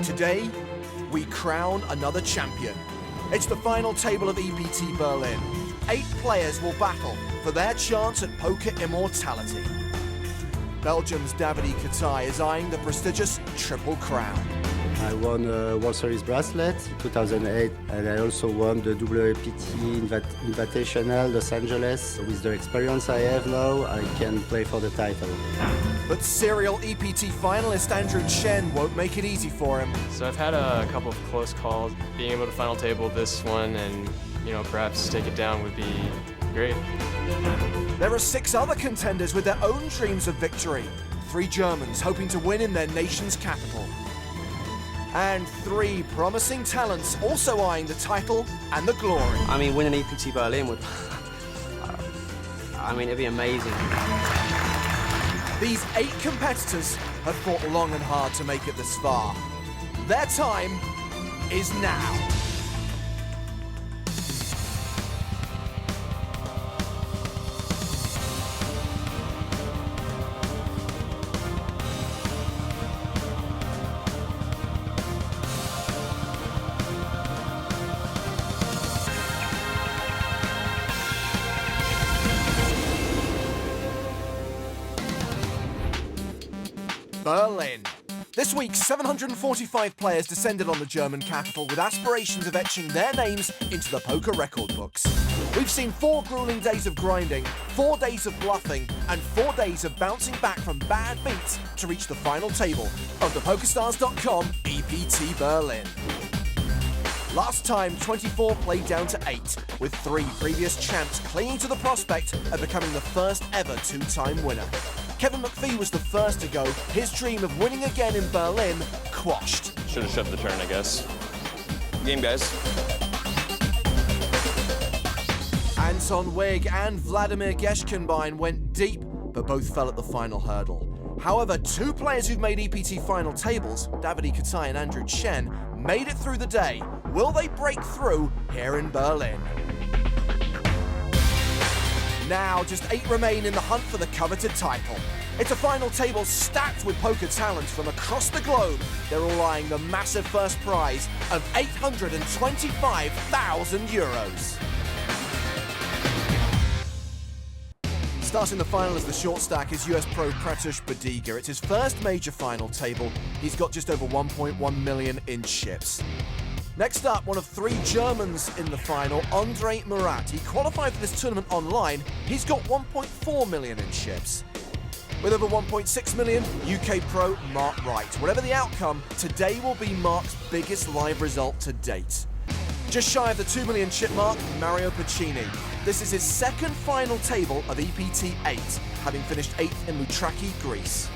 Today, we crown another champion. It's the final table of EPT Berlin. 8 players will battle for their chance at poker immortality. Belgium's Davidi Kitai is eyeing the prestigious Triple Crown. I won a World Series bracelet in 2008, and I also won the EPT Invitational Los Angeles. With the experience I have now, I can play for the title. But serial EPT finalist Andrew Chen won't make it easy for him. So I've had a couple of close calls. Being able to final table this one and, perhaps take it down would be great. There are 6 other contenders with their own dreams of victory. 3 Germans hoping to win in their nation's capital. And 3 promising talents also eyeing the title and the glory. I mean, winning EPT Berlin would... it'd be amazing. These 8 competitors have fought long and hard to make it this far. Their time is now. Berlin. This week, 745 players descended on the German capital with aspirations of etching their names into the poker record books. We've seen 4 grueling days of grinding, 4 days of bluffing, and 4 days of bouncing back from bad beats to reach the final table of the PokerStars.com EPT Berlin. Last time, 24 played down to 8, with 3 previous champs clinging to the prospect of becoming the first ever 2-time winner. Kevin McPhee was the first to go, his dream of winning again in Berlin quashed. Should have shoved the turn, I guess. Game, guys. Anton Wig and Vladimir Geschkenbein went deep, but both fell at the final hurdle. However, 2 players who've made EPT final tables, Davidi Kitai and Andrew Chen, made it through the day. Will they break through here in Berlin? Now, just 8 remain in the hunt for the coveted title. It's a final table stacked with poker talent from across the globe. They're all eyeing the massive first prize of €825,000. Starting the final as the short stack is US pro Pratush Bediga. It's his first major final table. He's got just over 1.1 million in chips. Next up, one of 3 Germans in the final, Andre Murat. He qualified for this tournament online. He's got 1.4 million in chips. With over 1.6 million, UK pro Marc Wright. Whatever the outcome, today will be Marc's biggest live result to date. Just shy of the 2 million chip mark, Mario Pacini. This is his second final table of EPT 8, having finished 8th in Loutraki, Greece.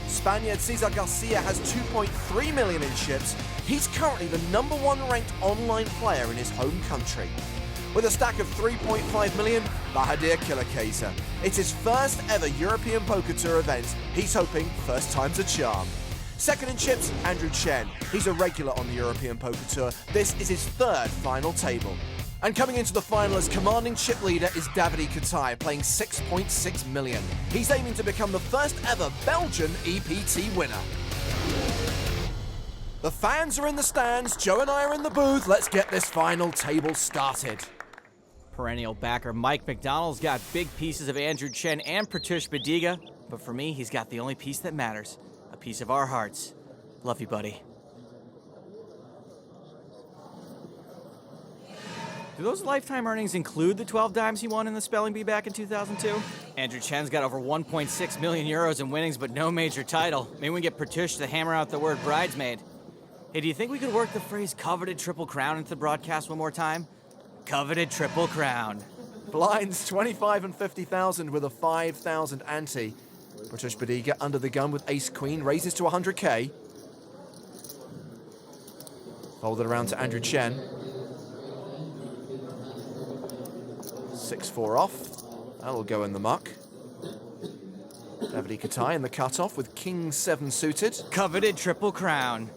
Spaniard Cesar Garcia has 2.3 million in chips. He's currently the #1 ranked online player in his home country. With a stack of 3.5 million, Davidi Kitai. It's his first ever European Poker Tour event. He's hoping first time's a charm. Second in chips, Andrew Chen. He's a regular on the European Poker Tour. This is his 3rd final table. And coming into the final as commanding chip leader is Davidi Kitai, playing 6.6 million. He's aiming to become the first ever Belgian EPT winner. The fans are in the stands, Joe and I are in the booth. Let's get this final table started. Perennial backer Mike McDonald's got big pieces of Andrew Chen and Pratush Bediga, but for me, he's got the only piece that matters, a piece of our hearts. Love you, buddy. Do those lifetime earnings include the 12 dimes he won in the spelling bee back in 2002? Andrew Chen's got over 1.6 million euros in winnings, but no major title. Maybe we can get Pratush to hammer out the word bridesmaid. Hey, do you think we could work the phrase coveted Triple Crown into the broadcast one more time? Coveted Triple Crown. Blinds 25 and 50,000 with a 5,000 ante. Pratush Bediga under the gun with ace queen, raises to 100k. Fold it around to Andrew Chen. 6-4 off. That'll go in the muck. Davidi Kitai in the cutoff with king 7 suited. Coveted Triple Crown.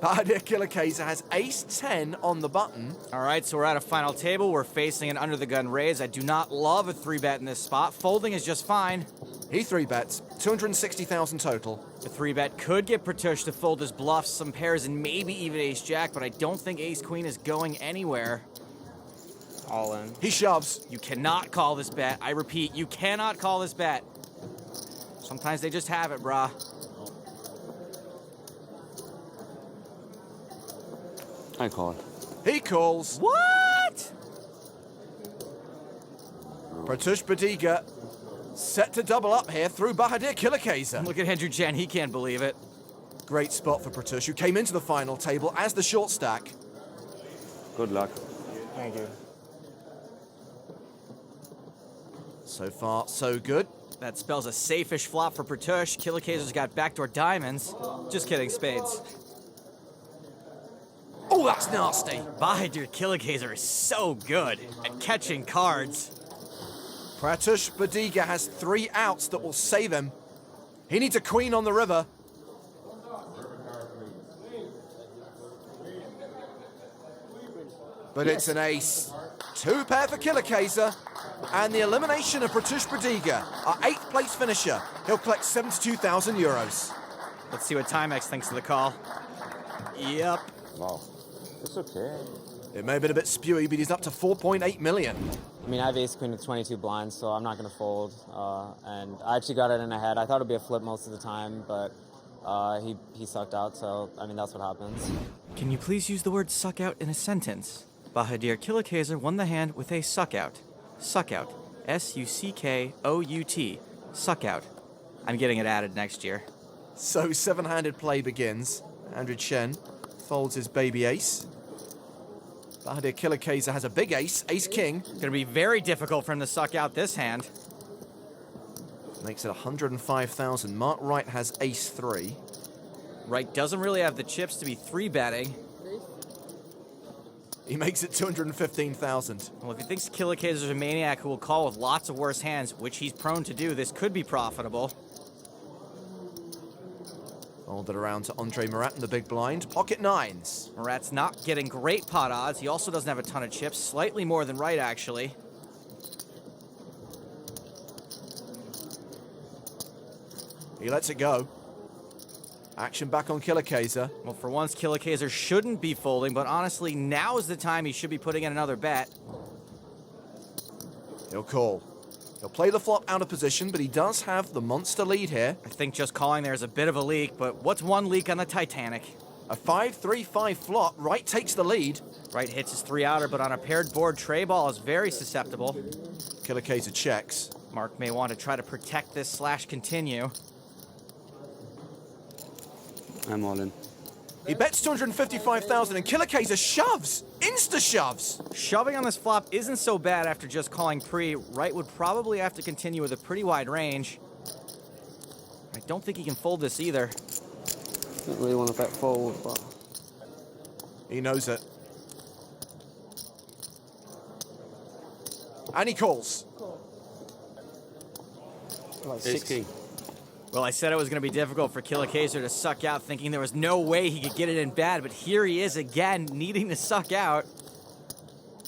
Davidi Kitai has ace 10 on the button. All right, so we're at a final table. We're facing an under the gun raise. I do not love a 3-bet in this spot. Folding is just fine. He 3-bets, 260,000 total. The 3-bet could get Pertush to fold his bluffs, some pairs, and maybe even ace-jack, but I don't think ace-queen is going anywhere. All in. He shoves. You cannot call this bet. I repeat, you cannot call this bet. Sometimes they just have it, brah. I call. He calls. What? Pertush Badiga set to double up here through Bahadir Kilakeza. Look at Andrew Chen, he can't believe it. Great spot for Pertush, who came into the final table as the short stack. Good luck. Thank you. So far, so good. That spells a safe-ish flop for Pertush. Kilakazer's got backdoor diamonds. Just kidding, spades. Oh, that's nasty. Bahadur Kilakazer is so good at catching cards. Pertush Badiga has 3 outs that will save him. He needs a queen on the river. But it's an ace. 2 pair for Kilakazer. And the elimination of Pertush Badiga, our 8th place finisher. He'll collect 72,000 euros. Let's see what Timex thinks of the call. Yep. Wow. It's okay. It may have been a bit spewy, but he's up to 4.8 million. I mean, I have ace queen with 22 blinds, so I'm not going to fold. And I actually got it in a head. I thought it would be a flip most of the time, but he sucked out, so, I mean, that's what happens. Can you please use the word suck out in a sentence? Bahadur Kilakazer won the hand with a suck out. Suck out. S-U-C-K-O-U-T. Suck out. I'm getting it added next year. So 7-handed play begins. Andrew Chen folds his baby ace. Bahadur Kilakazer has a big ace, ace-king. Gonna be very difficult for him to suck out this hand. Makes it 105,000. Marc Wright has ace-3. Wright doesn't really have the chips to be 3-betting. He makes it 215,000. Well, if he thinks Kilakazer's a maniac who will call with lots of worse hands, which he's prone to do, this could be profitable. Fold it around to Andre Murat in the big blind. Pocket 9s. Murat's not getting great pot odds. He also doesn't have a ton of chips, slightly more than Wright, actually. He lets it go. Action back on Kilakazer. Well, for once, Kilakazer shouldn't be folding, but honestly, now is the time he should be putting in another bet. He'll call. He'll play the flop out of position, but he does have the monster lead here. I think just calling there is a bit of a leak, but what's one leak on the Titanic? A 5-3-5 flop. Wright takes the lead. Wright hits his 3-outer, but on a paired board, tray ball is very susceptible. Kilakazer checks. Marc may want to try to protect this / continue. I'm all in. He bets 255,000 and Kilakazer shoves. Insta-shoves. Shoving on this flop isn't so bad after just calling pre. Wright would probably have to continue with a pretty wide range. I don't think he can fold this either. Don't really want to bet fold, but He knows it. And he calls. like Ace king. Well, I said it was going to be difficult for Kilakazer to suck out, thinking there was no way he could get it in bad, but here he is again, needing to suck out.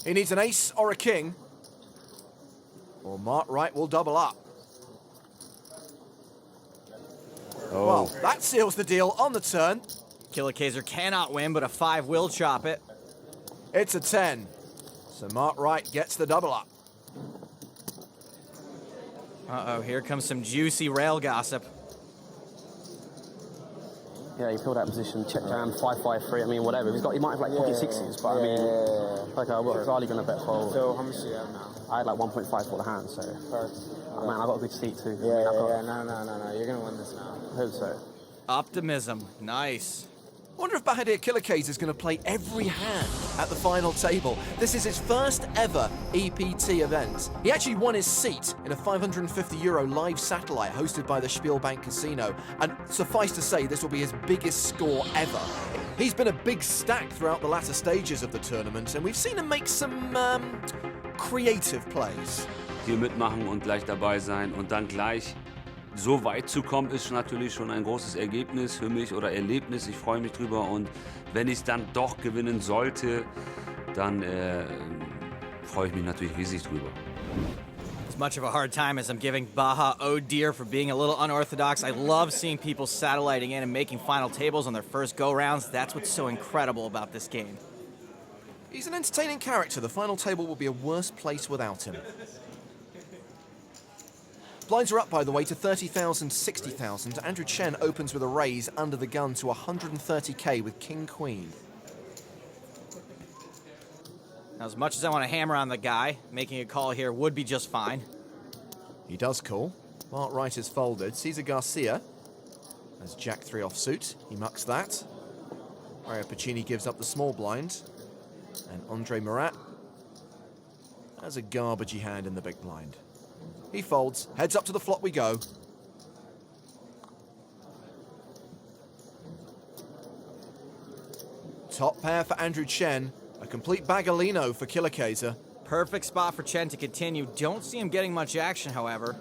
He needs an ace or a king, or Marc Wright will double up. Oh. Well, that seals the deal on the turn. Kilakazer cannot win, but a 5 will chop it. It's a 10. So Marc Wright gets the double up. Uh-oh, here comes some juicy rail gossip. yeah, he filled that position, check jam, 5-5-3. I mean, whatever. He might have like pocket sixes, but I mean, like I was hardly gonna bet fold. So how much do you have now? I had like 1.5 for the hand, so. Oh, man, I got a good seat too. Yeah, I mean, no. You're gonna win this now. I hope so. Optimism, nice. Wonder if Bahadur Kilakazer is going to play every hand at the final table. This is his first ever EPT event. He actually won his seat in a €550 live satellite hosted by the Spielbank Casino. And suffice to say, this will be his biggest score ever. He's been a big stack throughout the latter stages of the tournament, and we've seen him make some creative plays. Hier mitmachen und gleich dabei sein und dann gleich so weit zu kommen, ist natürlich schon ein großes Ergebnis für mich oder Erlebnis. Ich freue mich drüber und wenn ich es dann doch gewinnen sollte, dann freue ich mich natürlich riesig drüber. as much of a hard time as I'm giving Baja oh dear for being a little unorthodox. I love seeing people satelliting in and making final tables on their first go-rounds. That's what's so incredible about this game. He's an entertaining character. The final table will be a worse place without him. Blinds are up, by the way, to 30,000, 60,000. Andrew Chen opens with a raise under the gun to 130k with King-Queen. Now, as much as I want to hammer on the guy, making a call here would be just fine. He does call. Marc Wright is folded. Cesar Garcia has Jack-3 offsuit. He mucks that. Mario Pacini gives up the small blind. And Andre Murat has a garbagey hand in the big blind. He folds. Heads up to the flop we go. Top pair for Andrew Chen. A complete bagolino for Killer Kaiser. Perfect spot for Chen to continue. Don't see him getting much action, however.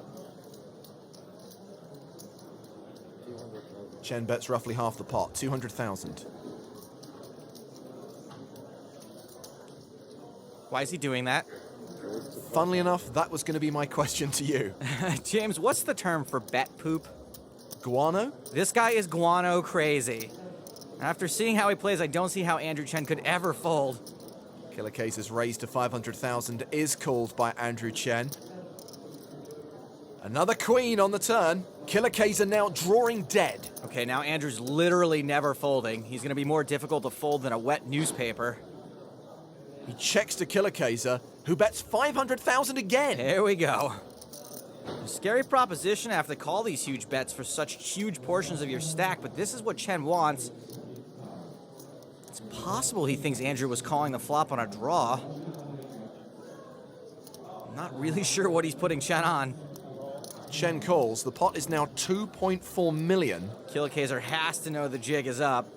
Chen bets roughly half the pot, 200,000. Why is he doing that? Funnily enough, that was going to be my question to you. James, what's the term for bet poop? Guano? This guy is guano crazy. After seeing how he plays, I don't see how Andrew Chen could ever fold. Killer Kaiser's raise to 500,000 is called by Andrew Chen. Another queen on the turn. Killer Kaiser now drawing dead. Okay, now Andrew's literally never folding. He's going to be more difficult to fold than a wet newspaper. He checks to Killer Kaiser, who bets 500,000 again. There we go. A scary proposition to have to call these huge bets for such huge portions of your stack, but this is what Chen wants. It's possible he thinks Andrew was calling the flop on a draw. I'm not really sure what he's putting Chen on. Chen calls. The pot is now 2.4 million. Killer Kaiser has to know the jig is up.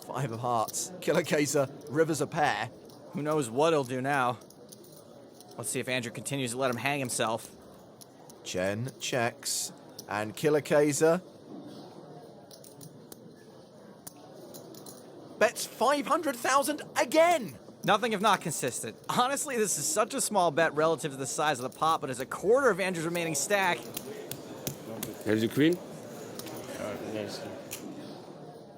5 of hearts. Killer Kaiser rivers a pair. Who knows what he'll do now. Let's see if Andrew continues to let him hang himself. Chen checks. And Killer Kaiser bets 500,000 again. Nothing if not consistent. Honestly, this is such a small bet relative to the size of the pot, but as a quarter of Andrew's remaining stack. Have you queen?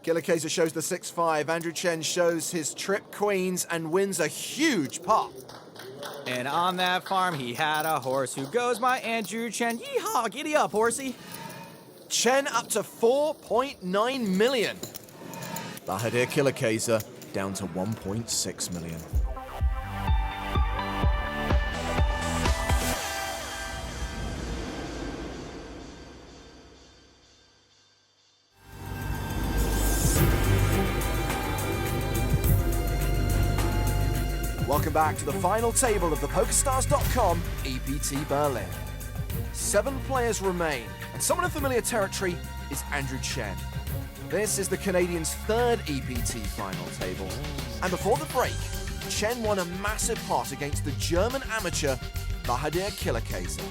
Killer Kaiser shows the 6-5. Andrew Chen shows his trip queens and wins a huge pot. And on that farm, he had a horse. Who goes my Andrew Chen? Yeehaw, giddy up, horsey. Chen up to 4.9 million. Bahadir Killer Kaiser down to 1.6 million. Welcome back to the final table of the PokerStars.com EPT Berlin. 7 players remain, and someone in familiar territory is Andrew Chen. This is the Canadian's 3rd EPT final table. And before the break, Chen won a massive pot against the German amateur Bahadir Killer Kaiser.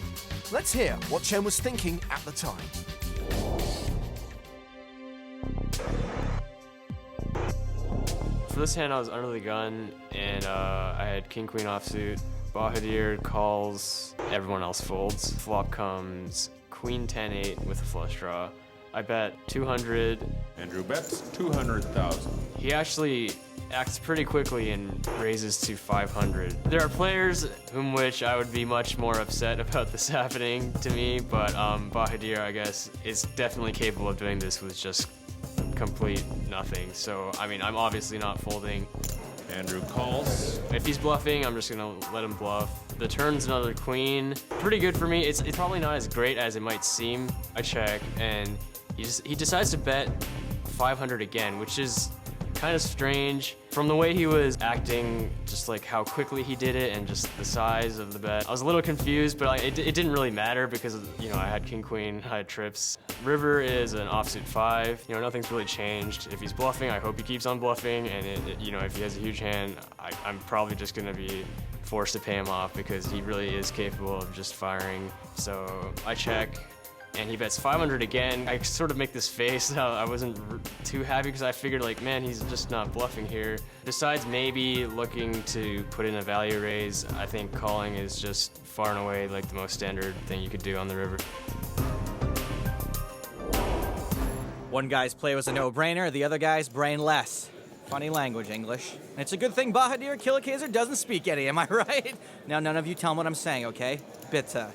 Let's hear what Chen was thinking at the time. For this hand, I was under the gun, and I had king-queen offsuit. Bahadir calls, everyone else folds. Flop comes queen 10-8 with a flush draw. I bet 200. Andrew bets 200,000. He actually acts pretty quickly and raises to 500. There are players whom which I would be much more upset about this happening to me, but Bahadir, I guess, is definitely capable of doing this with just complete nothing. So, I mean, I'm obviously not folding. Andrew calls. If he's bluffing, I'm just gonna let him bluff. The turn's another queen. Pretty good for me. It's probably not as great as it might seem. I check, and he decides to bet 500 again, which is kind of strange. From the way he was acting, just like how quickly he did it and just the size of the bet, I was a little confused, but it didn't really matter because, you know, I had king queen, I had trips. River is an offsuit 5. You know, nothing's really changed. If he's bluffing, I hope he keeps on bluffing, and you know, if he has a huge hand, I'm probably just gonna be forced to pay him off because he really is capable of just firing. So I check. and he bets 500 again. I sort of make this face. I wasn't too happy because I figured, like, man, he's just not bluffing here. Besides maybe looking to put in a value raise, I think calling is just far and away like the most standard thing you could do on the river. One guy's play was a no-brainer, the other guy's brainless. Funny language, English. And it's a good thing Bahadir Killer doesn't speak any, am I right? Now, none of you tell him what I'm saying, okay? Bitter.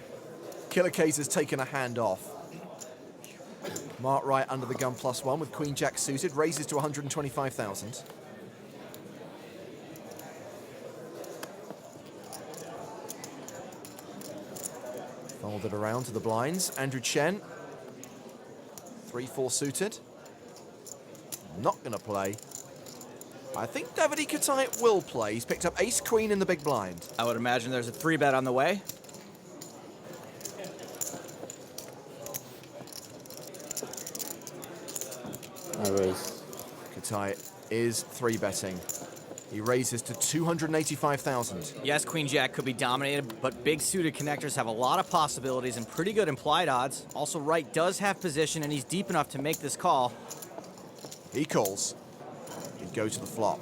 Killer has taken a hand off. Marc Wright under the gun +1 with Queen Jack suited, raises to 125,000. Folded around to the blinds. Andrew Chen, 3-4 suited. Not going to play. I think Davidi Kitai will play. He's picked up ace-queen in the big blind. I would imagine there's a 3-bet on the way. I raise. Kitai is 3-betting. He raises to 285,000. Yes, Queen Jack could be dominated, but big suited connectors have a lot of possibilities and pretty good implied odds. Also, Wright does have position, and he's deep enough to make this call. He calls. He'd go to the flop.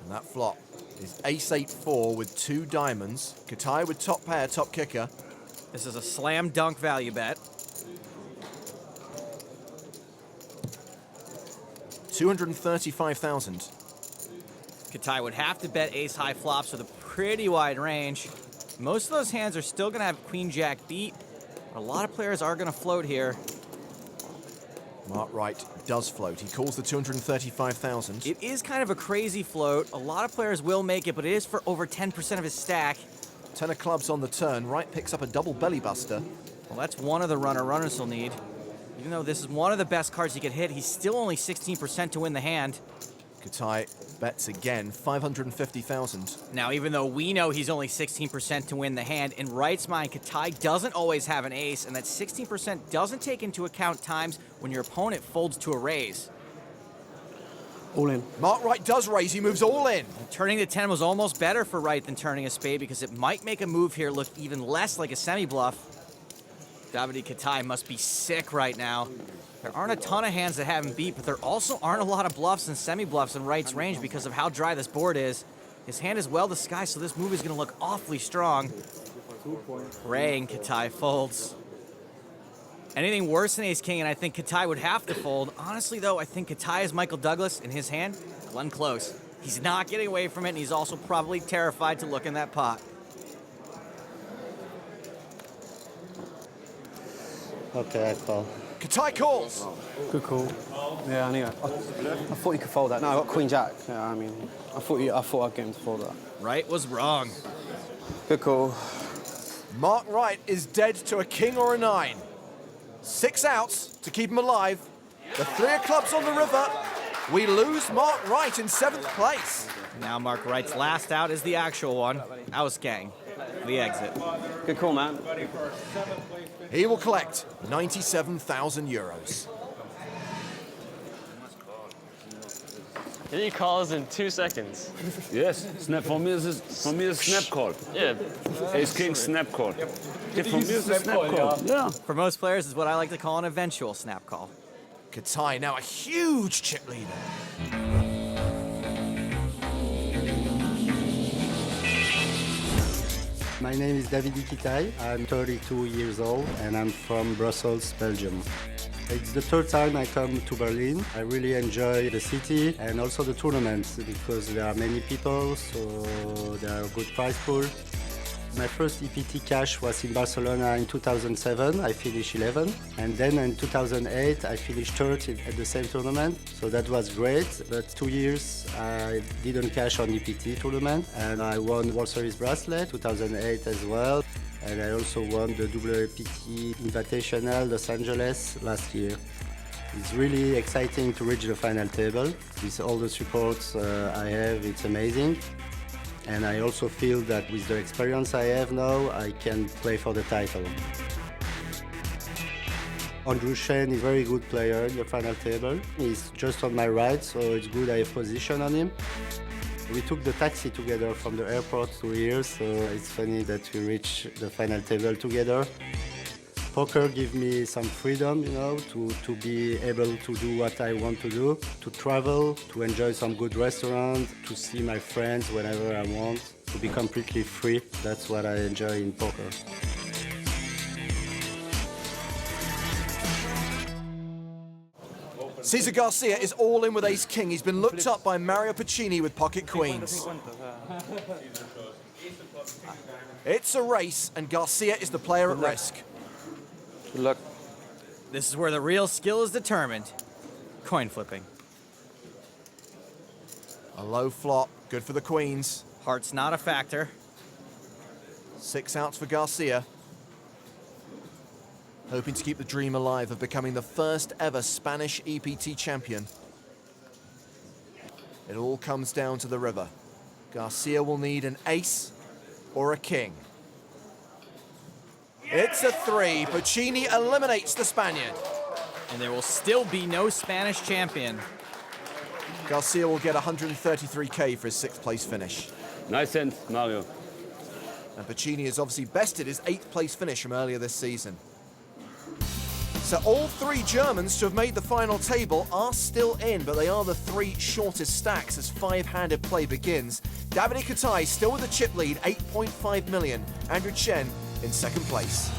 And that flop is ace-8-4 with 2 diamonds. Kitai with top pair, top kicker. This is a slam dunk value bet. 235,000. Kitai would have to bet ace-high flops with a pretty wide range. Most of those hands are still going to have Queen Jack beat. A lot of players are going to float here. Marc Wright does float. He calls the 235,000. It is kind of a crazy float. A lot of players will make it, but it is for over 10% of his stack. 10 of clubs on the turn. Wright picks up a double belly buster. Well, that's one of the runners he'll need. Even though this is one of the best cards he could hit, he's still only 16% to win the hand. Kitai bets again, 550,000. Now, even though we know he's only 16% to win the hand, in Wright's mind, Kitai doesn't always have an ace, and that 16% doesn't take into account times when your opponent folds to a raise. All in. Marc Wright does raise, he moves all in. Turning to 10 was almost better for Wright than turning a spade because it might make a move here look even less like a semi-bluff. Davidi Kitai must be sick right now. There aren't a ton of hands that have him beat, but there also aren't a lot of bluffs and semi-bluffs in Wright's range because of how dry this board is. His hand is well disguised, so this move is going to look awfully strong. Praying Kitai folds. Anything worse than ace-king, and I think Kitai would have to fold. Honestly, though, I think Kitai is Michael Douglas in his hand. Glenn Close. He's not getting away from it, and he's also probably terrified to look in that pot. Okay, I call. Kitai calls. Good call. Yeah, I knew it. I thought you could fold that. No, I got Queen Jack. Yeah, I mean, I thought I'd get him to fold that. Wright was wrong. Good call. Marc Wright is dead to a king or a 9. 6 outs to keep him alive. The 3 of clubs on the river. We lose Marc Wright in 7th place. Now Marc Wright's last out is the actual one. Aus gang. The exit. Good call, man. He will collect 97,000 euros. He calls in 2 seconds. Yes, snap. Von mir ist snap call. Yeah. Ace King snap call. Yeah, von mir ist a snap call. Yeah. For most players, is what I like to call an eventual snap call. Kitai now a huge chip leader. My name is Davidi Kitai. I'm 32 years old and I'm from Brussels, Belgium. It's the 3rd time I come to Berlin. I really enjoy the city and also the tournaments because there are many people, so there are a good prize pool. My first EPT cash was in Barcelona in 2007. I finished 11th. And then in 2008, I finished 3rd at the same tournament. So that was great. But 2 years, I didn't cash on EPT tournament. And I won World Series bracelet 2008 as well. And I also won the EPT Invitational Los Angeles last year. It's really exciting to reach the final table. With all the supports I have, it's amazing. And I also feel that with the experience I have now, I can play for the title. Andrew Chen is a very good player in the final table. He's just on my right, so it's good I have position on him. We took the taxi together from the airport to here, so it's funny that we reached the final table together. Poker gives me some freedom, to be able to do what I want to do, to travel, to enjoy some good restaurants, to see my friends whenever I want, to be completely free. That's what I enjoy in poker. Cesar Garcia is all in with ace-king. He's been looked up by Mario Puccini with pocket queens. It's a race, and Garcia is the player at risk. Good luck. This is where the real skill is determined. Coin flipping. A low flop, good for the queens. Heart's not a factor. 6 outs for Garcia. Hoping to keep the dream alive of becoming the first ever Spanish EPT champion. It all comes down to the river. Garcia will need an ace or a king. It's a 3. Puccini eliminates the Spaniard. And there will still be no Spanish champion. Garcia will get 133k for his 6th place finish. Nice hand, Mario. And Puccini has obviously bested his 8th place finish from earlier this season. So all 3 Germans to have made the final table are still in, but they are the 3 shortest stacks as 5-handed play begins. Davidi Kitai still with the chip lead, 8.5 million. Andrew Chen in 2nd place.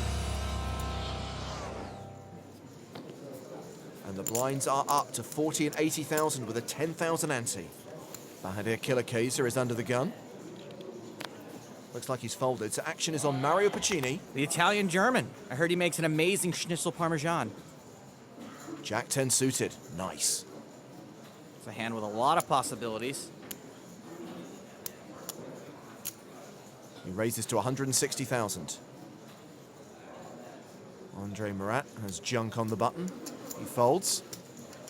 And the blinds are up to 40 and 80,000 with a 10,000 ante. Bahadir Killer Cesar is under the gun. Looks like he's folded, so action is on Mario Puccini. The Italian-German. I heard he makes an amazing schnitzel parmesan. Jack 10 suited, nice. It's a hand with a lot of possibilities. He raises to 160,000. Andre Murat has junk on the button. He folds.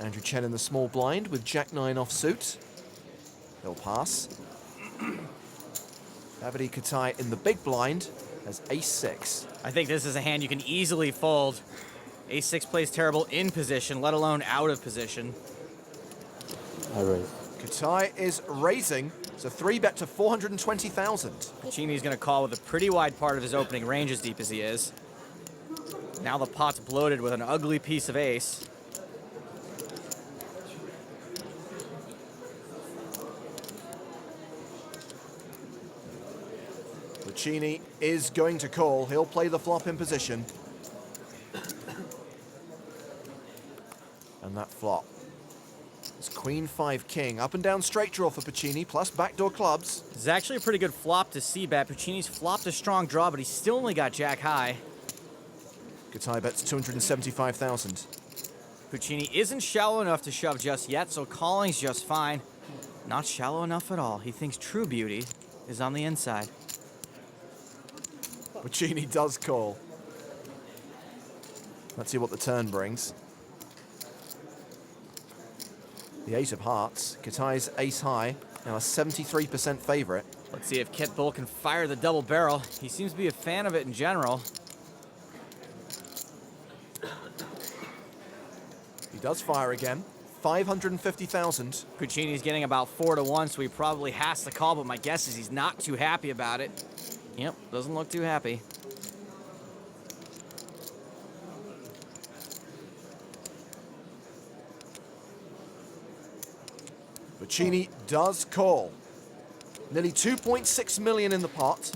Andrew Chen in the small blind with Jack 9 offsuit. He'll pass. Davidi Kitai in the big blind has ace 6. I think this is a hand you can easily fold. Ace 6 plays terrible in position, let alone out of position. I raise. Kitai is raising. It's a 3-bet to 420,000. Puccini's going to call with a pretty wide part of his opening range, as deep as he is. Now the pot's bloated with an ugly piece of ace. Puccini is going to call. He'll play the flop in position. And that flop. It's Queen 5 King. Up and down straight draw for Puccini, plus backdoor clubs. This is actually a pretty good flop to c-bet. Puccini's flopped a strong draw, but he's still only got Jack high. Kitai bets 275,000. Puccini isn't shallow enough to shove just yet, so calling's just fine. Not shallow enough at all. He thinks true beauty is on the inside. Puccini does call. Let's see what the turn brings. The ace of hearts. Kitai's ace high, now a 73% favorite. Let's see if Kit Bull can fire the double barrel. He seems to be a fan of it in general. He does fire again. 550,000. Puccini's getting about 4-1, so he probably has to call, but my guess is he's not too happy about it. Yep, doesn't look too happy. Puccini does call. Nearly 2.6 million in the pot.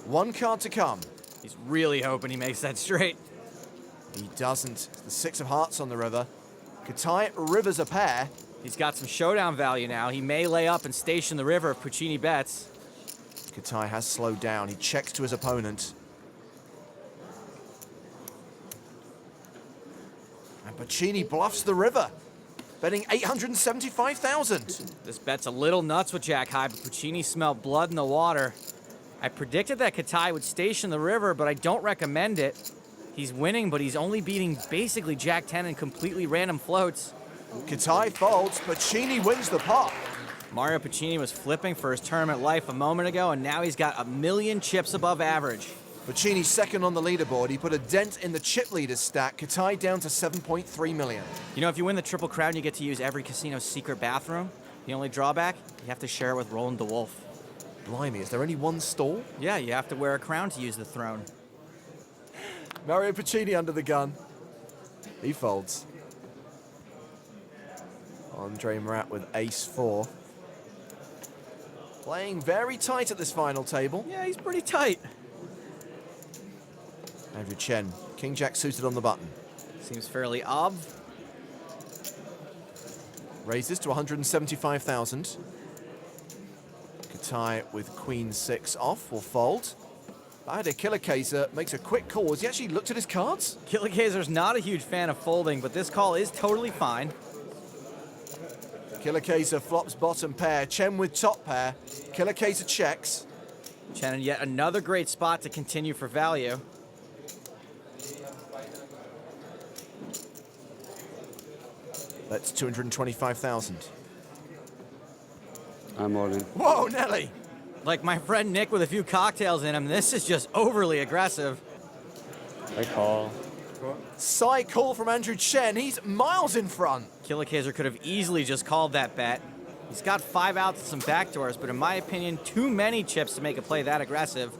1 card to come. He's really hoping he makes that straight. He doesn't. The 6 of hearts on the river. Kitai rivers a pair. He's got some showdown value now. He may lay up and station the river if Puccini bets. Kitai has slowed down. He checks to his opponent. And Puccini bluffs the river, betting 875,000. This bet's a little nuts with Jack high, but Puccini smelled blood in the water. I predicted that Kitai would station the river, but I don't recommend it. He's winning, but he's only beating basically Jack 10 in completely random floats. Kitai folds. Puccini wins the pot. Mario Puccini was flipping for his tournament life a moment ago, and now he's got 1,000,000 chips above average. Puccini's second on the leaderboard. He put a dent in the chip leader's stack. Kitai down to 7.3 million. You know, if you win the Triple Crown, you get to use every casino's secret bathroom. The only drawback, you have to share it with Roland the Wolf. Blimey, is there only one stall? Yeah, you have to wear a crown to use the throne. Mario Puccini under the gun. He folds. Andre Murat with ace-4. Playing very tight at this final table. Yeah, he's pretty tight. Andrew Chen, king-jack suited on the button. Seems fairly ob. Raises to 175,000. Kitai with queen-6 off will fold. Davidi Kitai makes a quick call. Has he actually looked at his cards? Kitai not a huge fan of folding, but this call is totally fine. Kitai flops bottom pair. Chen with top pair. Kitai checks. Chen in yet another great spot to continue for value. That's 225,000. I'm all in. Whoa, Nelly! Like my friend Nick with a few cocktails in him, this is just overly aggressive. I call. Side call from Andrew Chen. He's miles in front. Kitai could have easily just called that bet. He's got 5 outs and some backdoors, but in my opinion, too many chips to make a play that aggressive.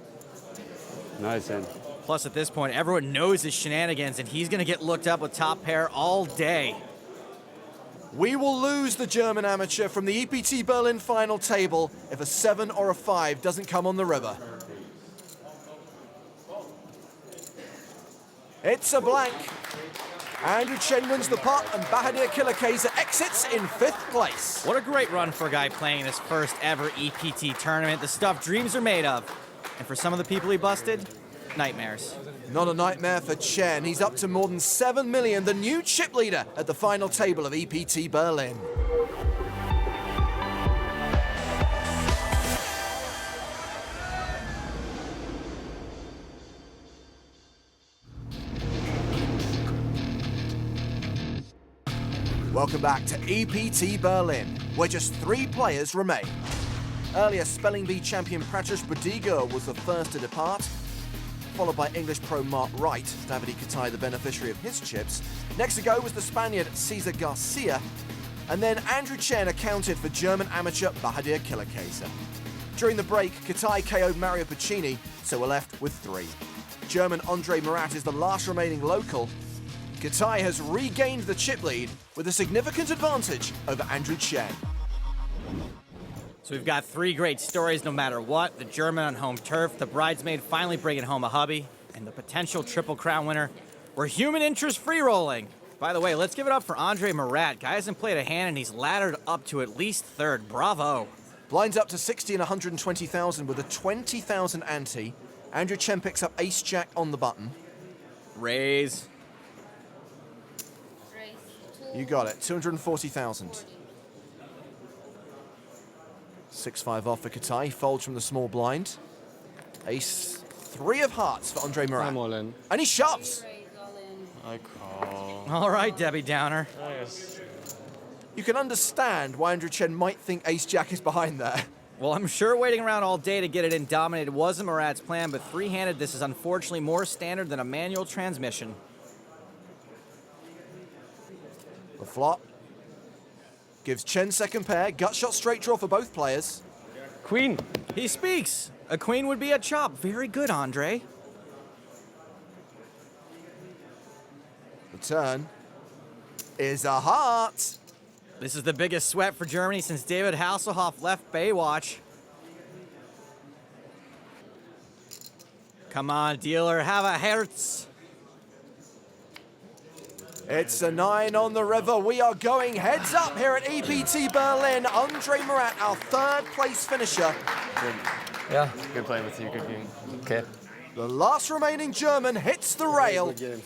Nice hand. Plus, at this point, everyone knows his shenanigans, and he's going to get looked up with top pair all day. We will lose the German amateur from the EPT Berlin final table if a 7 or a 5 doesn't come on the river. It's a blank. Andrew Chen wins the pot and Davidi Kitai exits in 5th place. What a great run for a guy playing in his first ever EPT tournament. The stuff dreams are made of. And for some of the people he busted, nightmares. Not a nightmare for Chen. He's up to more than 7 million, the new chip leader at the final table of EPT Berlin. Welcome back to EPT Berlin, where just 3 players remain. Earlier, Spelling Bee champion Pratush Bodiga was the first to depart, followed by English pro Marc Wright, Davidi Kitai the beneficiary of his chips. Next to go was the Spaniard Cesar Garcia, and then Andrew Chen accounted for German amateur Davidi Kitai. During the break, Kitai KO'd Mario Puccini, so we're left with 3. German Andre Murat is the last remaining local. Kitai has regained the chip lead with a significant advantage over Andrew Chen. So we've got 3 great stories no matter what. The German on home turf, the bridesmaid finally bringing home a hubby, and the potential Triple Crown winner. We're human interest free-rolling. By the way, let's give it up for Andre Murat. Guy hasn't played a hand and he's laddered up to at least 3rd. Bravo. Blinds up to 60 and 120,000 with a 20,000 ante. Andrew Chen picks up ace-jack on the button. Raise. You got it, 240,000. 6-5 off for Kitai, folds from the small blind. Ace 3 of hearts for Andre Murat. I'm all in. And he shoves. I call. All right, Debbie Downer. Nice. You can understand why Andrew Chen might think ace-jack is behind there. Well, I'm sure waiting around all day to get it in dominated wasn't Murat's plan, but 3-handed this is unfortunately more standard than a manual transmission. The flop gives Chen 2nd pair, gut shot straight draw for both players. Queen. He speaks. A queen would be a chop. Very good, Andre. The turn is a heart. This is the biggest sweat for Germany since David Hasselhoff left Baywatch. Come on, dealer, have a herz. It's a 9 on the river. We are going heads up here at EPT Berlin. Andre Murat, our 3rd place finisher. Yeah. Good playing with you. Good game. Okay. The last remaining German hits the rail. Good game.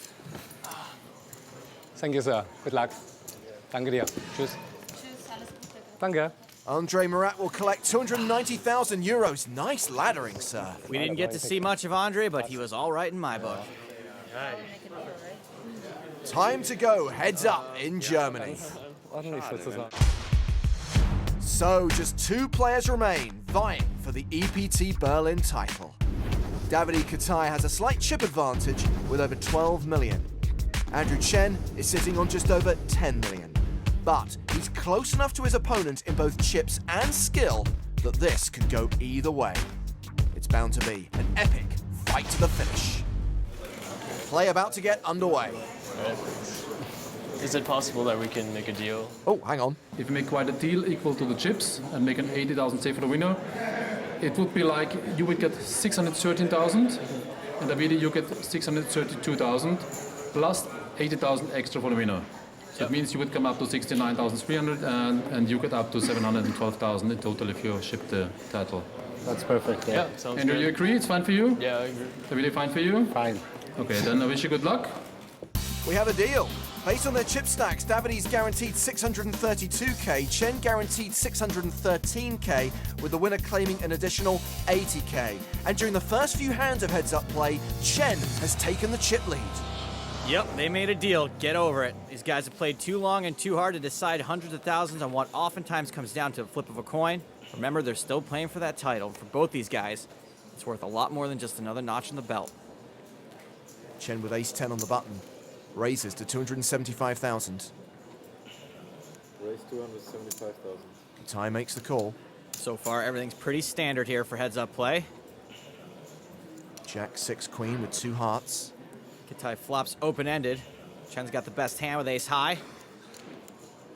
Thank you, sir. Good luck. Danke dir. Tschüss. Danke. Andre Murat will collect 290,000 euros. Nice laddering, sir. We didn't get to see much of Andre, but he was all right in my book. Time to go heads up in Germany. Ordentlich sozusagen. So just 2 players remain vying for the EPT Berlin title. Davidi Kitai has a slight chip advantage with over 12 million. Andrew Chen is sitting on just over 10 million. But he's close enough to his opponent in both chips and skill that this could go either way. It's bound to be an epic fight to the finish. Play about to get underway. Is it possible that we can make a deal? Oh, hang on. If you make quite a deal equal to the chips and make an 80,000 save for the winner, it would be like you would get 613,000 and Davidi you get 632,000 plus 80,000 extra for the winner. So it means you would come up to 69,300 and you get up to 712,000 in total if you ship the title. That's perfect. Yeah, sounds Andrew, good. you agree? It's fine for you? Yeah, I agree. Davidi, fine for you? Fine. Okay, then I wish you good luck. We have a deal. Based on their chip stacks, Davidi's guaranteed 632k, Chen guaranteed 613k, with the winner claiming an additional 80k. And during the first few hands of heads-up play, Chen has taken the chip lead. Yep, they made a deal. Get over it. These guys have played too long and too hard to decide hundreds of thousands on what oftentimes comes down to a flip of a coin. Remember, they're still playing for that title. For both these guys, it's worth a lot more than just another notch in the belt. Chen with ace-10 on the button. Raises to 275,000. Raise 275,000. Kitai makes the call. So far, everything's pretty standard here for heads-up play. Jack 6 queen with 2 hearts. Kitai flops open-ended. Chen's got the best hand with ace-high.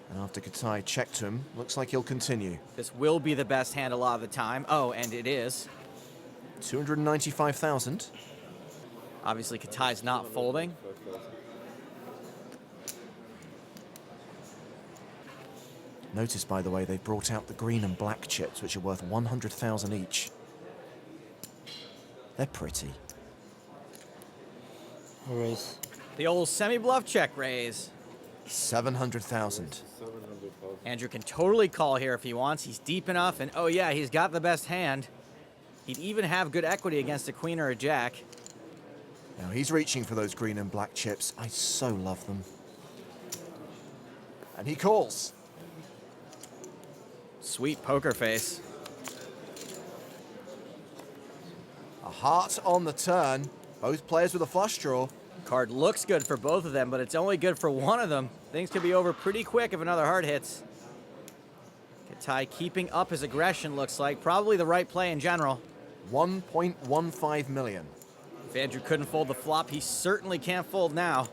And after Kitai checked him, looks like he'll continue. This will be the best hand a lot of the time. Oh, and it is. 295,000. Obviously, Kitai's not folding. Notice, by the way, they've brought out the green and black chips, which are worth 100,000 each. They're pretty. Raise. The old semi-bluff check raise. 700,000. Andrew can totally call here if he wants. He's deep enough, and oh yeah, he's got the best hand. He'd even have good equity against a queen or a jack. Now he's reaching for those green and black chips. I so love them. And he calls. Sweet poker face. A heart on the turn. Both players with a flush draw. Card looks good for both of them, but it's only good for one of them. Things could be over pretty quick if another heart hits. Kitai keeping up his aggression, looks like. Probably the right play in general. 1.15 million. If Andrew couldn't fold the flop, he certainly can't fold now.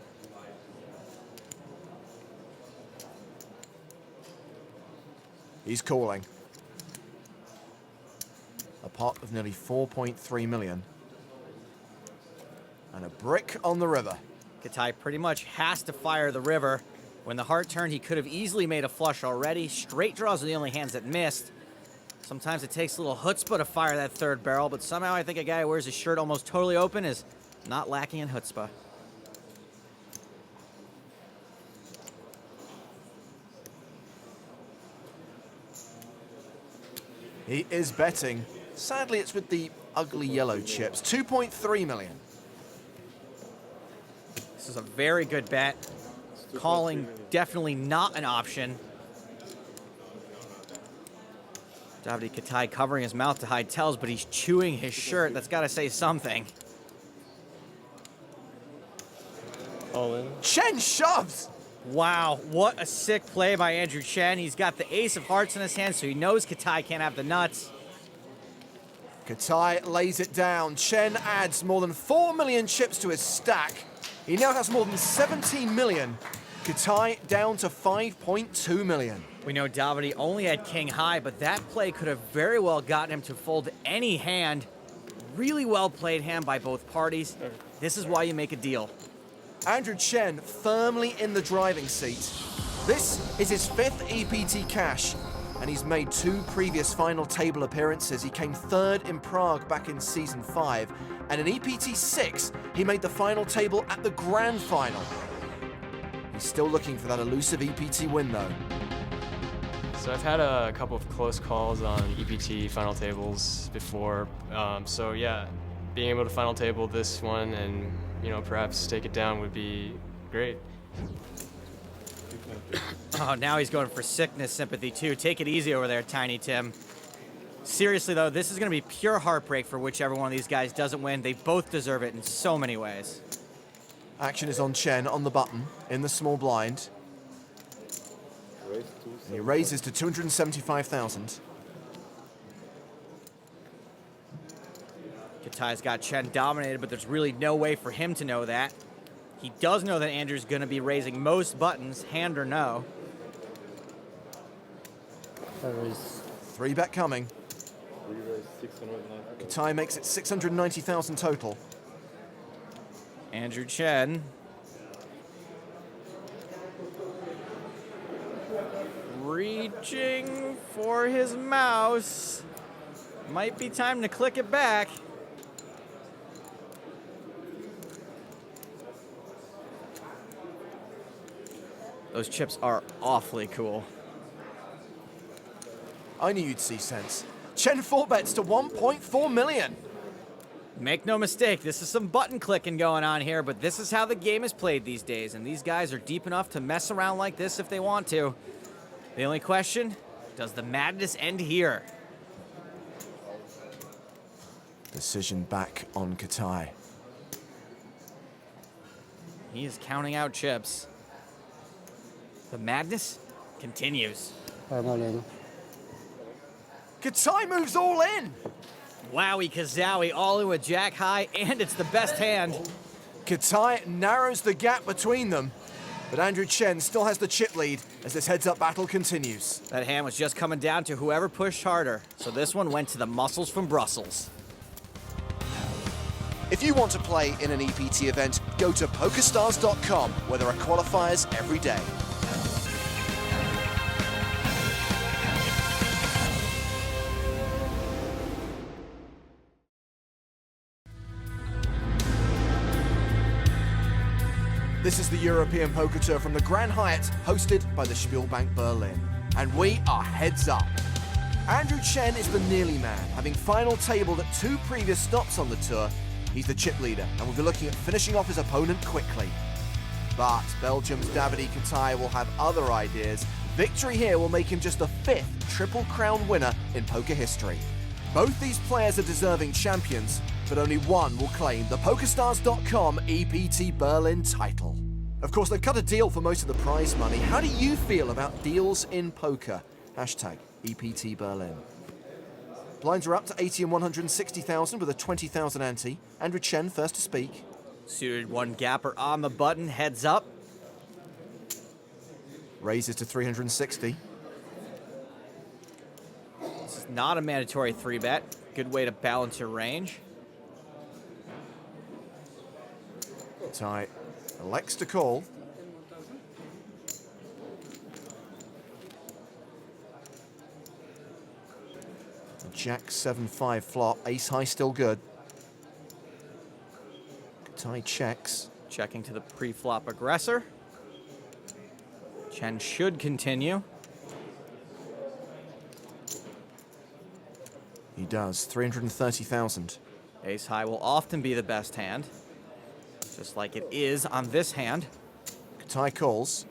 He's calling. A pot of nearly 4.3 million. And a brick on the river. Kitai pretty much has to fire the river. When the heart turned, he could have easily made a flush already. Straight draws are the only hands that missed. Sometimes it takes a little chutzpah to fire that third barrel, but somehow I think a guy who wears his shirt almost totally open is not lacking in chutzpah. He is betting. Sadly, it's with the ugly yellow chips. 2.3 million. This is a very good bet. Calling definitely not an option. Davidi Kitai covering his mouth to hide tells, but he's chewing his shirt. That's got to say something. All in. Chen shoves! Wow, what a sick play by Andrew Chen. He's got the ace of hearts in his hand, so he knows Kitai can't have the nuts. Kitai lays it down. Chen adds more than 4 million chips to his stack. He now has more than 17 million. Kitai down to 5.2 million. We know Davidi only had king high, but that play could have very well gotten him to fold any hand. Really well played hand by both parties. This is why you make a deal. Andrew Chen firmly in the driving seat. This is his 5th EPT cash, and he's made 2 previous final table appearances. He came 3rd in Prague back in Season 5, and in EPT 6, he made the final table at the Grand Final. He's still looking for that elusive EPT win, though. So I've had a couple of close calls on EPT final tables before. So yeah, being able to final table this one and perhaps take it down would be great. Oh, now he's going for sickness sympathy too. Take it easy over there, Tiny Tim. Seriously though, this is going to be pure heartbreak for whichever one of these guys doesn't win. They both deserve it in so many ways. Action is on Chen on the button in the small blind. Raise And he raises to 275,000. Kitai's got Chen dominated, but there's really no way for him to know that. He does know that Andrew's going to be raising most buttons, hand or no. Three bet coming. Re-raise 690. Kitai makes it 690,000 total. Andrew Chen reaching for his mouse. Might be time to click it back. Those chips are awfully cool. I knew you'd see sense. Chen 4-bets to 1.4 million. Make no mistake, this is some button clicking going on here, but this is how the game is played these days, and these guys are deep enough to mess around like this if they want to. The only question, does the madness end here? Decision back on Kitai. He is counting out chips. The madness continues. I'm all in. Kitai moves all in. Wowie kazowie, all in with Jack High, and it's the best hand. Kitai narrows the gap between them, but Andrew Chen still has the chip lead as this heads-up battle continues. That hand was just coming down to whoever pushed harder, so this one went to the muscles from Brussels. If you want to play in an EPT event, go to PokerStars.com, where there are qualifiers every day. This is the European Poker Tour from the Grand Hyatt, hosted by the Spielbank Berlin. And we are heads up. Andrew Chen is the nearly man, having final tabled at 2 previous stops on the tour. He's the chip leader, and will be looking at finishing off his opponent quickly. But Belgium's Davidi Kitai will have other ideas. Victory here will make him just the 5th Triple Crown winner in poker history. Both these players are deserving champions, but only one will claim the PokerStars.com EPT Berlin title. Of course, they've cut a deal for most of the prize money. How do you feel about deals in poker? Hashtag EPT Berlin. Blinds are up to 80 and 160,000 with a 20,000 ante. Andrew Chen first to speak. Suited one gapper on the button, heads up. Raises to 360. This is not a mandatory 3-bet. Good way to balance your range. Kitai elects to call. Jack 7-5 flop, ace high still good. Kitai checks. Checking to the pre-flop aggressor. Chen should continue. He does, 330,000. Ace high will often be the best hand, just like it is on this hand. Kitai calls.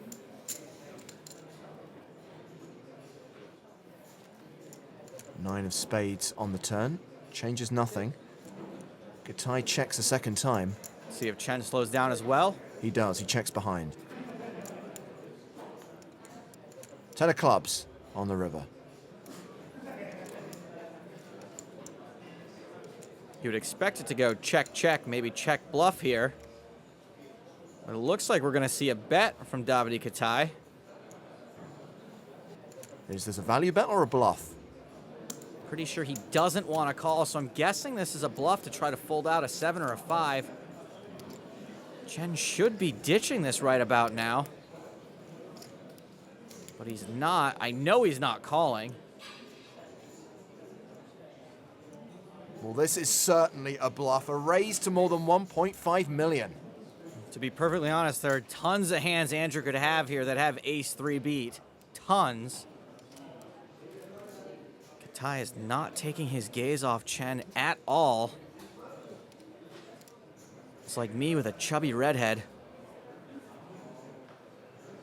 Nine of spades on the turn. Changes nothing. Kitai checks a second time. See if Chen slows down as well. He does. He checks behind. 10 of clubs on the river. You would expect it to go check, check, maybe check bluff here. But it looks like we're going to see a bet from Davidi Kitai. Is this a value bet or a bluff? Pretty sure he doesn't want to call, so I'm guessing this is a bluff to try to fold out a 7 or a 5. Chen should be ditching this right about now. But he's not. I know he's not calling. Well, this is certainly a bluff. A raise to more than 1.5 million. To be perfectly honest, there are tons of hands Andrew could have here that have ace-3 beat. Tons. Kitai is not taking his gaze off Chen at all. It's like me with a chubby redhead.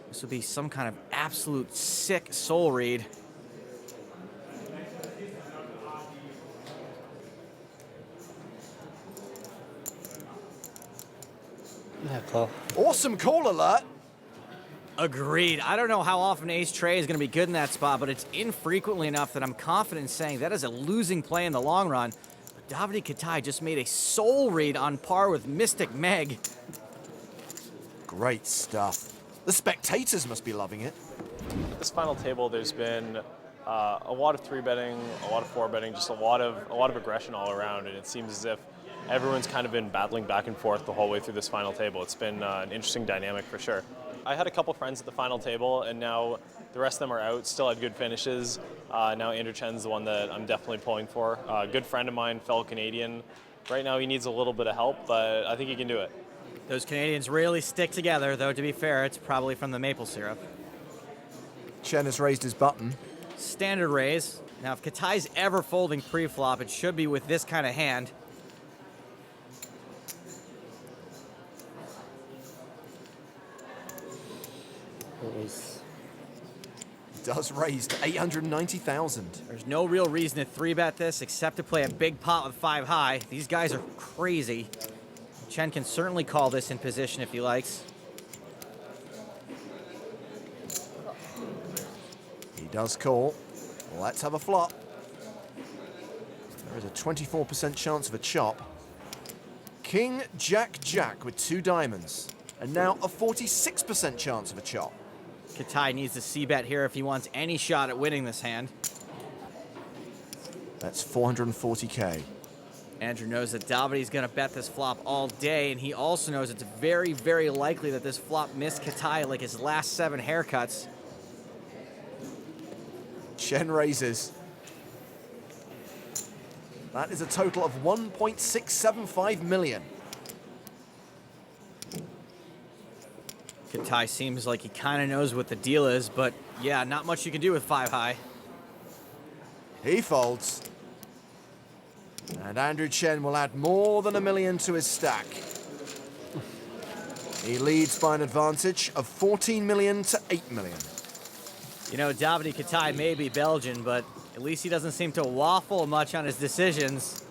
This would be some kind of absolute sick soul read. Awesome call alert. Agreed. I don't know how often Ace Trey is going to be good in that spot, but it's infrequently enough that I'm confident in saying that is a losing play in the long run. But Davidi Kitai just made a soul read on par with Mystic Meg. Great stuff. The spectators must be loving it. At this final table, there's been a lot of 3-betting, a lot of 4-betting, just a lot of aggression all around, and it seems as if everyone's kind of been battling back and forth the whole way through this final table. It's been an interesting dynamic for sure. I had a couple friends at the final table, and now the rest of them are out, still had good finishes. Now Andrew Chen's the one that I'm definitely pulling for. A good friend of mine, fellow Canadian. Right now he needs a little bit of help, but I think he can do it. Those Canadians really stick together, though to be fair, it's probably from the maple syrup. Chen has raised his button. Standard raise. Now if Kitai's ever folding pre-flop, it should be with this kind of hand. Does raise to 890,000. There's no real reason to 3-bet this except to play a big pot with 5 high. These guys are crazy. Chen can certainly call this in position if he likes. He does call. Let's have a flop. There is a 24% chance of a chop. King, Jack, Jack with 2 diamonds. And now a 46% chance of a chop. Kitai needs to c-bet here if he wants any shot at winning this hand. That's 440k. Andrew knows that Davidi's going to bet this flop all day, and he also knows it's very, very likely that this flop missed Kitai like his last 7 haircuts. Chen raises. That is a total of 1.675 million. Kitai seems like he kind of knows what the deal is, but yeah, not much you can do with 5 high. He folds. And Andrew Chen will add more than $1 million to his stack. He leads by an advantage of 14 million to 8 million. You know, Davidi Kitai may be Belgian, but at least he doesn't seem to waffle much on his decisions.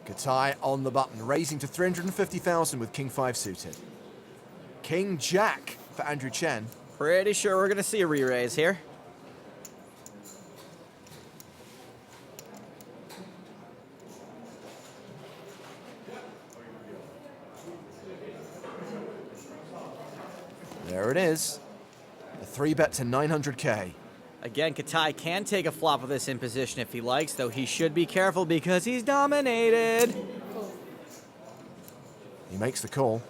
Kitai on the button, raising to 350,000 with King 5 suited. King Jack for Andrew Chen. Pretty sure we're going to see a re-raise here. There it is. A 3-bet to 900k. Again, Kitai can take a flop of this in position if he likes, though he should be careful because he's dominated. He makes the call.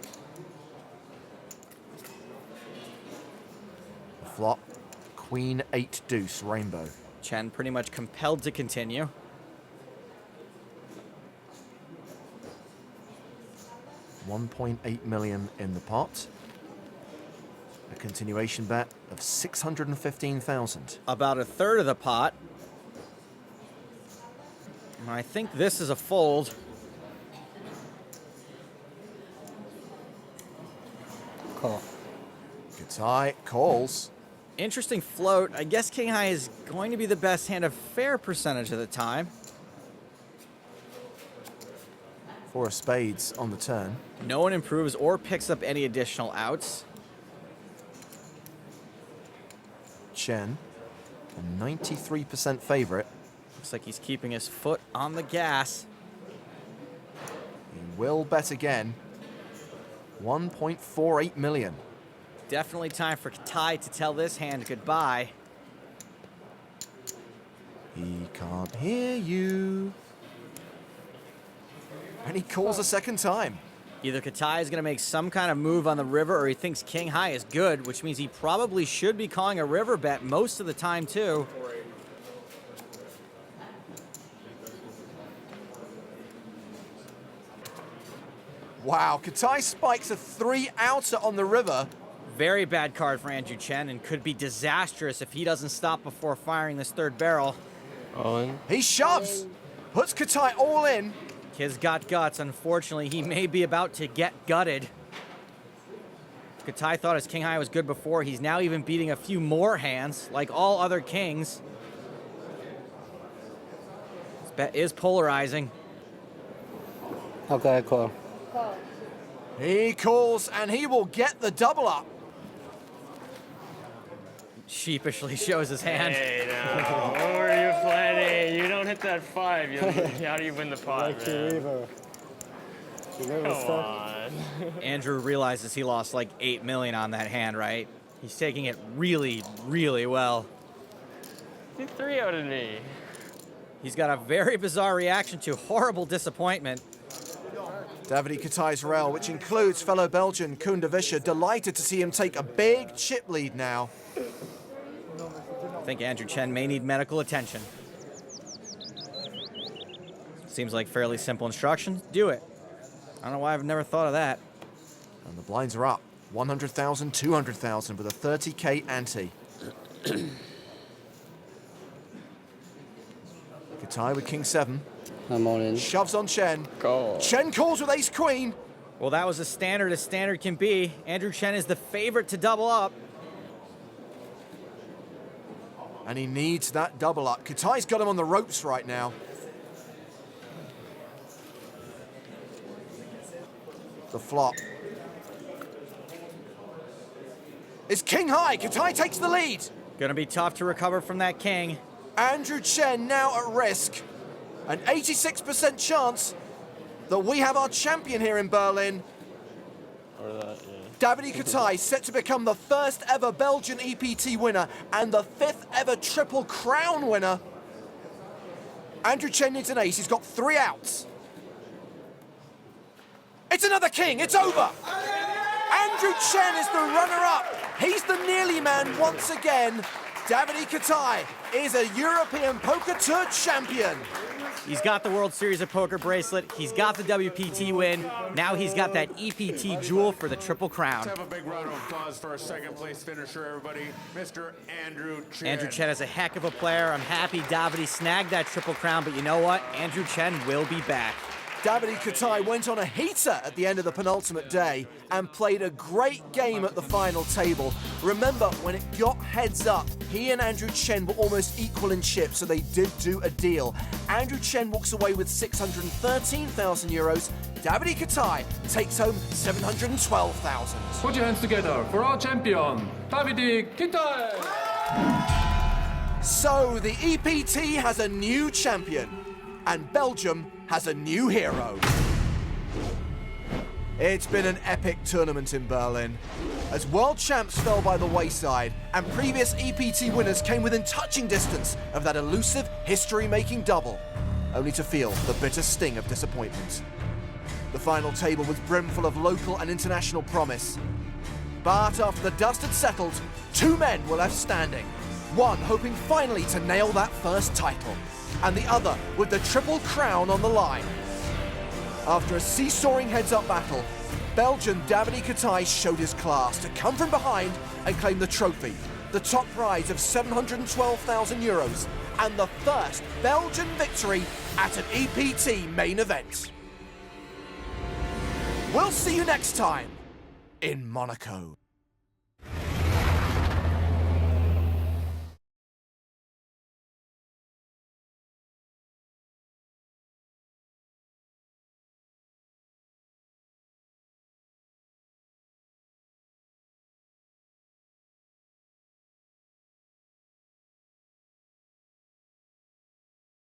The flop, Queen 8 deuce, rainbow. Chen pretty much compelled to continue. $1.8 million in the pot. A continuation bet of 615,000. About a third of the pot. And I think this is a fold. Call. Kitai calls. Interesting float. I guess King High is going to be the best hand a fair percentage of the time. 4 of spades on the turn. No one improves or picks up any additional outs. Chen, a 93% favorite. Looks like he's keeping his foot on the gas. He will bet again. 1.48 million. Definitely time for Kitai to tell this hand goodbye. He can't hear you. And he calls a second time. Either Kitai is going to make some kind of move on the river or he thinks King High is good, which means he probably should be calling a river bet most of the time too. Wow, Kitai spikes a 3 outer on the river. Very bad card for Andrew Chen and could be disastrous if he doesn't stop before firing this third barrel. All in. He shoves, puts Kitai all in. Kid's got guts. Unfortunately, he may be about to get gutted. Kitai thought his King High was good before. He's now even beating a few more hands, like all other kings. Bet is polarizing. Okay, call. He calls, and he will get the double up. Sheepishly shows his hand. Hey, now, what were you planning? You don't hit that 5. How do you win the pot, man? Come on. Andrew realizes he lost like 8 million on that hand, right? He's taking it really, really well. You 3 out of me. He's got a very bizarre reaction to horrible disappointment. Davidi Kitai's rail, which includes fellow Belgian Koen de Visser, delighted to see him take a big chip lead now. I think Andrew Chen may need medical attention. Seems like fairly simple instructions. Do it. I don't know why I've never thought of that. And the blinds are up. 100,000, 200,000 with a 30k ante. Kitai with king 7. I'm all in. Shoves on Chen. Go. Chen calls with ace queen. Well, that was as standard can be. Andrew Chen is the favorite to double up. And he needs that double up. Kitai's got him on the ropes right now. The flop. It's king high. Kitai takes the lead. Gonna be tough to recover from that king. Andrew Chen now at risk. An 86% chance that we have our champion here in Berlin. Or that, yeah. Davidi Kitai set to become the first ever Belgian EPT winner and the 5th ever Triple Crown winner. Andrew Chen needs an ace. He's got 3 outs. It's another king. It's over. Andrew Chen is the runner-up. He's the nearly man once again. Davidi Kitai is a European Poker Tour champion. He's got the World Series of Poker bracelet. He's got the WPT win. Now he's got that EPT jewel for the Triple Crown. Let's have a big round of applause for our second place finisher, everybody, Mr. Andrew Chen. Andrew Chen is a heck of a player. I'm happy Davidi snagged that Triple Crown, but you know what? Andrew Chen will be back. Davidi Kitai went on a heater at the end of the penultimate day and played a great game at the final table. Remember, when it got heads up, he and Andrew Chen were almost equal in chips, so they did do a deal. Andrew Chen walks away with 613,000 euros. Davidi Kitai takes home 712,000. Put your hands together for our champion, Davidi Kitai! So the EPT has a new champion, and Belgium has a new hero. It's been an epic tournament in Berlin, as world champs fell by the wayside and previous EPT winners came within touching distance of that elusive, history-making double, only to feel the bitter sting of disappointment. The final table was brimful of local and international promise. But after the dust had settled, 2 men were left standing. One hoping finally to nail that first title, and the other with the Triple Crown on the line. After a seesawing heads-up battle, Belgian Davidi Kitai showed his class to come from behind and claim the trophy, the top prize of 712,000 euros, and the first Belgian victory at an EPT main event. We'll see you next time in Monaco.